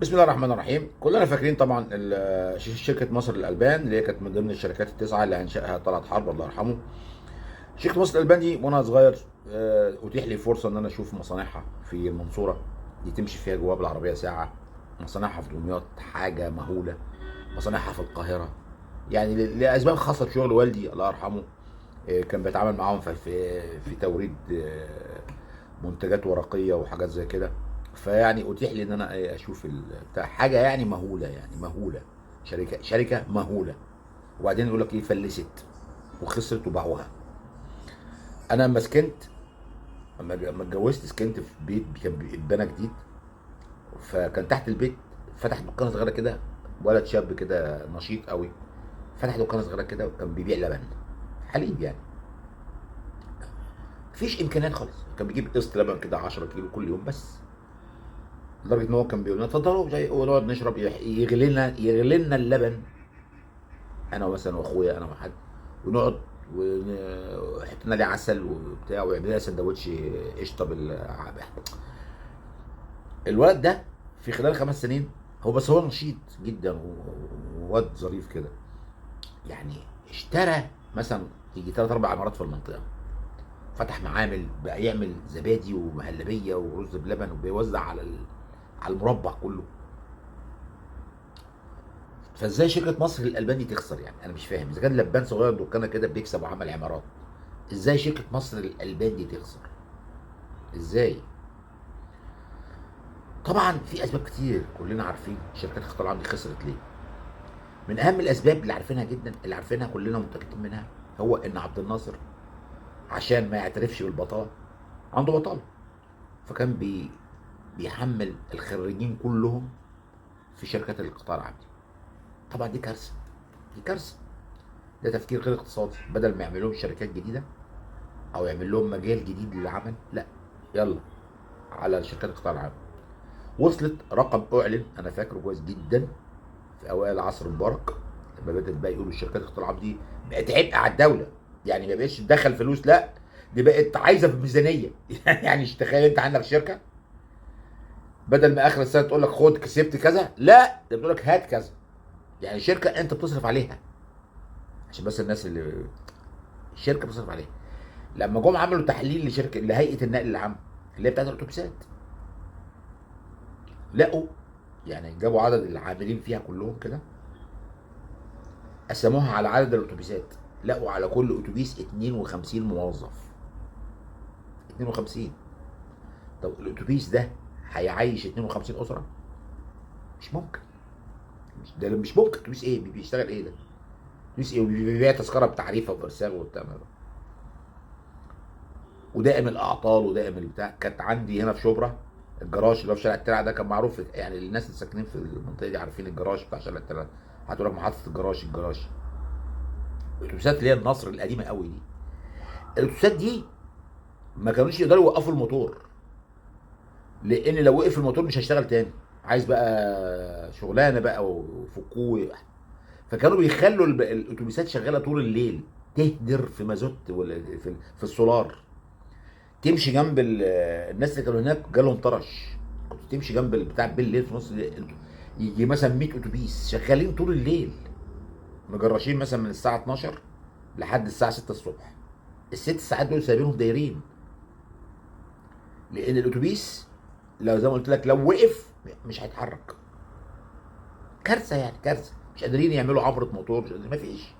بسم الله الرحمن الرحيم. كلنا فاكرين طبعا شركه مصر للالبان اللي هي كانت من ضمن الشركات التسعه اللي انشاها طلعت حرب الله يرحمه. شركه مصر للالبان دي وانا صغير اتيح لي فرصه ان انا اشوف مصانعها في المنصوره. دي تمشي فيها جواب العربيه ساعه. مصانعها في دمياط حاجه مهوله. مصانعها في القاهره. يعني لاسباب خاصه بشغل والدي الله يرحمه. كان بيتعامل معاهم في توريد منتجات ورقيه وحاجات زي كده. فيعني اتيح لي ان انا اشوف بتاع حاجه يعني مهوله، يعني مهوله. شركه مهوله. وبعدين يقول لك ايه، فلست وخسرت وباعوها. انا لما سكنت، لما اتجوزت سكنت في بيت كان اتبنى جديد. فكان تحت البيت فتح دكانه صغيره كده. ولد شاب كده نشيط قوي. فتح دكانه صغيره كده وكان بيبيع لبن، حليب يعني. مفيش امكانيات خالص. كان بيجيب قسط لبن كده 10 كيلو كل يوم بس. لدرجه ان هو كان بيقول لنا اتفضلوا ونقعد نشرب، يغلي لنا اللبن. انا مثلا واخويا انا وحد. ونقعد ويحط لنا عليه عسل وبتاع ويعمل لنا سندوتش قشطه الولد ده في خلال 5 سنين، هو نشيط جدا وواد ظريف كده. يعني اشترى مثلا يجي 3 4 عمارات في المنطقه. فتح معامل بقى يعمل زبادي ومهلبيه ورز بلبن وبيوزع على المربع كله. فازاي شركه مصر للالبان دي تخسر؟ يعني انا مش فاهم. اذا كان لبان صغير دكانه كده بيكسب وعمل عمارات، ازاي شركه مصر للالبان دي تخسر؟ ازاي؟ طبعا في اسباب كتير كلنا عارفين شركات القطاع العام دي خسرت ليه. من اهم الاسباب اللي عارفينها جدا، اللي عارفينها كلنا متاكدين منها، هو ان عبد الناصر عشان ما يعترفش بالبطاله، عنده بطاله. فكان بيحمل الخريجين كلهم في شركات القطاع العام دي. طبعا دي كارثه. دي كارثه. ده تفكير غير اقتصادي. بدل ما يعمل لهم شركات جديده او يعمل لهم مجال جديد للعمل، لا، يلا على شركات القطاع العام. وصلت رقم اعلن انا فاكره كويس جدا في اوائل عصر مبارك، لما بدات بقى يقولوا الشركات القطاع العام دي بقت عبء على الدوله. يعني ما بقتش تدخل فلوس، لا، دي بقت عايزه في الميزانيه. يعني تخيل انت عندك شركه، بدل ما اخر السنه تقول لك خد كسبت كذا، لا، ده بتقول لك هات كذا. يعني شركه انت بتصرف عليها. عشان بس الناس اللي الشركه بتصرف عليها. لما جم عملوا تحليل لهيئه النقل العام اللي هي بتاعت الاتوبيسات، لقوا، يعني جابوا عدد العاملين فيها كلهم كده، قسموها على عدد الاتوبيسات، لقوا على كل اتوبيس 52 موظف. 52. طب الاتوبيس ده هيعيش 52 اسره؟ مش ممكن. مش ممكن. اتوبيس ايه بيشتغل ايه ده؟ اتوبيس ايه بيبيع تذكره بتعريفه وبرساغ وبتاع. ودائم الاعطال ودائم البتاع. كانت عندي هنا في شبرا الجراج اللي هو في شارع الترع ده كان معروف، يعني الناس اللي ساكنين في المنطقه دي عارفين الجراج بتاع شارع الترع. هتقول لك محطه الجراج. الاتوبيسات اللي هي النصر القديمه قوي دي، الاتوبيسات دي ما كانوش يقدروا يوقفوا الموتور، لان لو وقف الموتور مش هيشتغل تاني. عايز بقى شغلانه بقى وفكوه. فكانوا بيخلوا الاتوبيسات شغاله طول الليل، تهدر في مازوت ولا في السولار. تمشي جنب الناس اللي كانوا هناك جالهم طرش. كنت تمشي جنب البتاع بالليل في نص الليل، يجي مثلا 100 اتوبيس شغالين طول الليل، مجرشين مثلا من الساعه 12 لحد الساعه 6 الصبح. ال6 ساعات دول سايبينهم دايرين، لان الاتوبيس لو زي ما قلت لك لو وقف مش هيتحرك. كارثه، يعني كارثه. مش قادرين يعملوا عبره موتور، مش قادرين، ما فيش.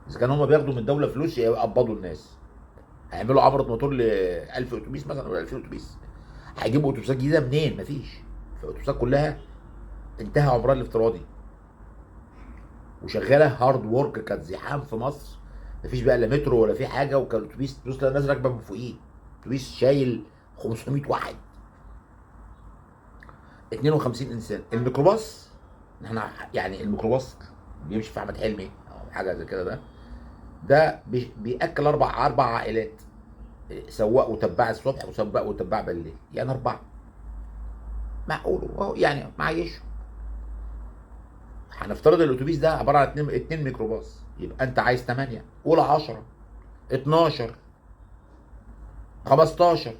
اذا كانوا هم بياخدوا من الدوله فلوس يقبضوا الناس، هيعملوا عبره موتور ل 1000 اتوبيس مثلا ولا 2000 اتوبيس. هيجيبوا اتوبيسات جديده منين؟ مفيش. فالاتوبيسات كلها انتهى عمرها الافتراضي وشغاله هارد وورك. كانت زحام في مصر، مفيش بقى لا مترو ولا في حاجه. وكان الاتوبيس تبص تلاقي الناس راكبه من فوقيه. اتوبيس شايل 500 واحد، 52 انسان. الميكروباص، احنا يعني الميكروباص بيمشي في احمد حلمي او حاجه زي كده، ده بياكل اربع عائلات. سواق وتباع الصبح وسواق وتباع بالليل، يعني 4. معقول اهو، يعني معيش. هنفترض الاتوبيس ده عباره عن اتنين ميكروباص، يبقى انت عايز 8 قول 10 12 15.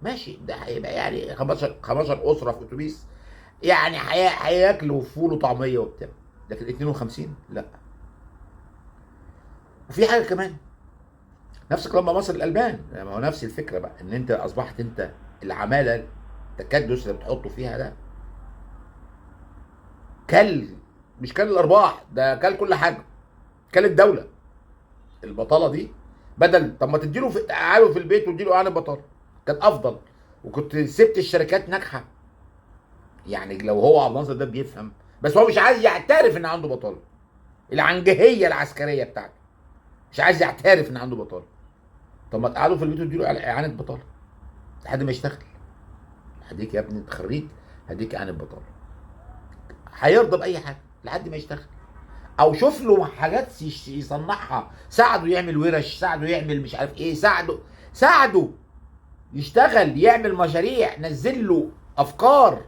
ماشي، ده هيبقى يعني 15 اسره في اتوبيس. يعني هياكلوا فول وطعميه وبتاع، لكن 52 لا. وفي حاجه كمان، نفس كلام مصر الالبان، يعني ما هو نفس الفكره بقى، ان انت اصبحت انت العماله التكدس اللي بتحطه فيها ده كل، مش كل الارباح، ده كل كل حاجه، كل الدوله. البطاله دي بدل، طب ما تديله قعدوا في البيت واديله اعانه بطاله كان افضل، وكنت سبت الشركات ناجحه. يعني لو هو عبد الناصر ده بيفهم، بس هو مش عايز يعترف ان عنده بطاله، العنجهيه العسكريه بتاعته، مش عايز يعترف ان عنده بطاله. طب ما تقعدوا في البيت واديله اعانه بطاله لحد ما يشتغل. هديك يا ابني انت خريج، هديك اعانه بطاله، هيرضى باي حاجه لحد ما يشتغل. او شوف له حاجات يصنعها، ساعده يعمل ورش، ساعده يعمل مش عارف ايه، ساعده يشتغل، يعمل مشاريع، نزل له افكار،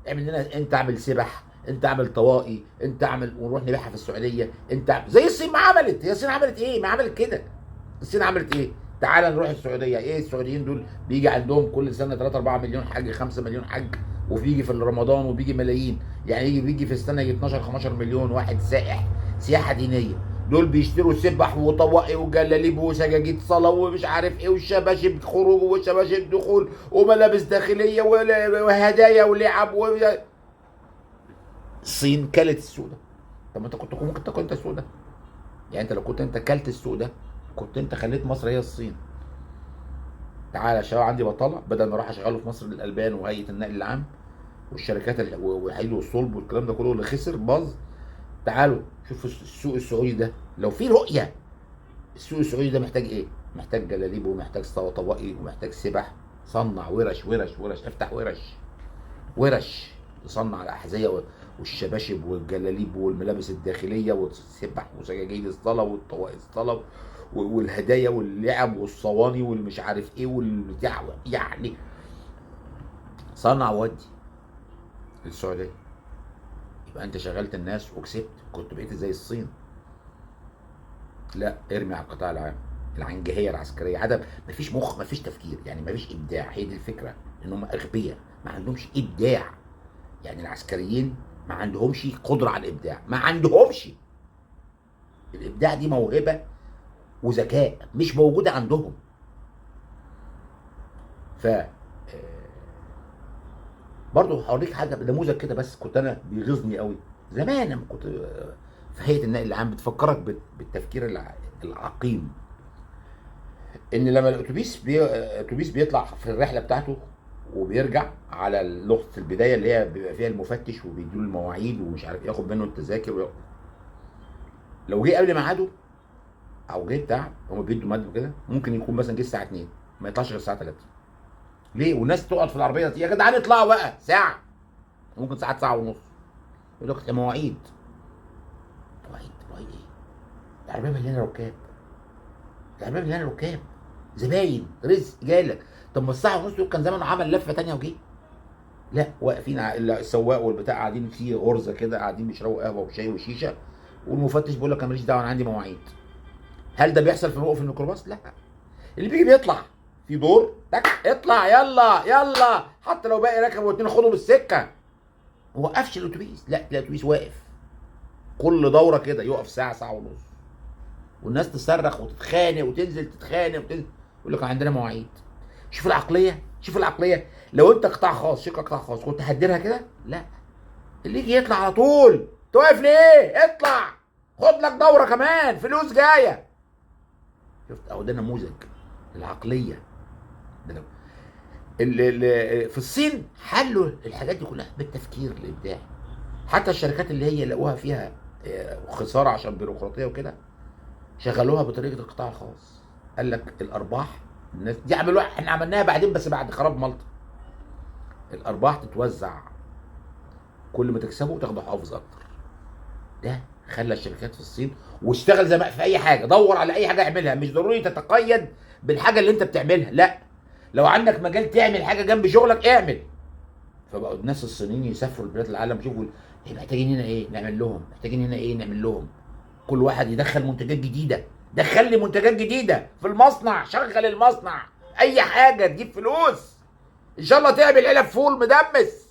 اعمل لنا، انت اعمل سبح، انت اعمل طوائي، انت اعمل، ونروح نبيعها في السعوديه، انت زي الصين ما عملت. هي الصين عملت ايه؟ ما عملت كده. الصين عملت ايه؟ تعال نروح السعوديه، ايه السعوديين دول بيجي عندهم كل سنه 3 4 مليون حج، 5 مليون حج، وبيجي في رمضان وبيجي ملايين، يعني بيجي في السنه يجي 12 15 مليون واحد سائح، سياحه دينيه. دول بيشتروا سبح وطواقي وجلاليب وسجاجيد صلاه ومش عارف ايه، وشباشب خروج وشباشب دخول وملابس داخليه وهدايا ولعب الصين كلت السوق ده. طب ما انت كنت ممكن تاكل انت السوق ده، يعني انت لو كنت انت كلت السوق ده كنت انت خليت مصر هي الصين. تعالى شباب عندي بطاله، بدل ما اروح اشغله في مصر للالبان وهيئه النقل العام والشركات والحديد والصلب والكلام ده كله اللي خسر باظ، تعالوا شوفوا السوق السعودي ده لو في رؤيه. السوق السعودي ده محتاج ايه؟ محتاج جلاليب، ومحتاج طواقي، ومحتاج سبح. صنع ورش ورش ورش، افتح ورش تصنع الاحذيه والشباشب والجلاليب والملابس الداخليه والسبح وسجاجيد الصلاه والطواقي الصلاه والهدايا واللعب والصواني والمش عارف ايه والبتاع، يعني صنع ودي للسعوديه. يبقى انت شغلت الناس وكسبت، كنت بقيت زي الصين. لا، ارمي على القطاع العام، العنجهيه العسكريه، عدم، مفيش مخ، مفيش تفكير، يعني مفيش ابداع. هي دي الفكره، ان هم اغبياء، ما عندهمش ابداع. يعني العسكريين ما عندهمش قدره على الابداع، ما عندهمش. الابداع دي موهبه وذكاء مش موجوده عندهم. ف برضه هوريك حاجه نموذج كده، بس كنت انا بيغيظني قوي زمان لما كنت في هيئه النقل العام، بتفكرك بالتفكير العقيم. ان لما الاتوبيس بيطلع في الرحله بتاعته وبيرجع على نقطه البدايه اللي هي بيبقى فيها المفتش وبيديله المواعيد ومش عارف ياخد منه التذاكر لو جه قبل ميعاده او جه بتاع، هم بيدوا ماده كده، ممكن يكون مثلا جه الساعه 2 ما يطلعش غير الساعه 3. ليه؟ والناس تقعد في العربيه يا جدعان اطلعوا بقى ساعه، ممكن ساعه ونص. يقول لك مواعيد. مواعيد ايه؟ العربيه مليانه ركاب، العربيه مليانه ركاب، زباين، رزق جالك. طب ما الساعه ونص دول كان زمانه عمل لفه ثانيه وجه. لا، واقفين السواق والبتاع قاعدين في غرزه كده، قاعدين بيشربوا قهوه وشاي وشيشه، والمفتش بيقول لك انا ماليش دعوه، انا عندي مواعيد. هل ده بيحصل في موقف الميكروباص؟ لا. اللي بيجي بيطلع في دور، تك اطلع يلا يلا، حتى لو باقي راكب واتنين خدوا بالسكه. ما وقفش الاتوبيس، لا الاتوبيس واقف كل دوره كده يقف ساعه، ساعه ونص، والناس تصرخ وتتخانق وتنزل تتخانق وتنزل، يقول لك عندنا مواعيد. شوف العقليه، شوف العقليه. لو انت قطاع خاص، شركه قطاع خاص، كنت هتديرها كده؟ لا. اللي يجي يطلع على طول، توقف ليه؟ اطلع خد لك دوره كمان، فلوس جايه. شفت؟ اهو ده نموذج العقليه. ده في الصين حلوا الحاجات دي كلها بالتفكير الابداعي. حتى الشركات اللي هي لقوها فيها خساره عشان بيروقراطيه وكده، شغلوها بطريقه القطاع الخاص. قال لك الارباح، الناس دي عملوها، احنا عملناها بعدين بس بعد خراب مالطا. الارباح تتوزع، كل ما تكسبه تاخده حافظ اكتر. ده خلى الشركات في الصين، واشتغل زي ما في اي حاجه، دور على اي حاجه اعملها، مش ضروري تتقيد بالحاجه اللي انت بتعملها، لا. لو عندك مجال تعمل حاجه جنب شغلك اعمل. فبقوا الناس الصينيين يسافروا لبلاد العالم، يشوفوا محتاجين هنا ايه نعمل لهم، محتاجين هنا ايه نعمل لهم. كل واحد يدخل منتجات جديده، دخل لي منتجات جديده في المصنع، شغل المصنع، اي حاجه تجيب فلوس. ان شاء الله تعمل علب فول مدمس،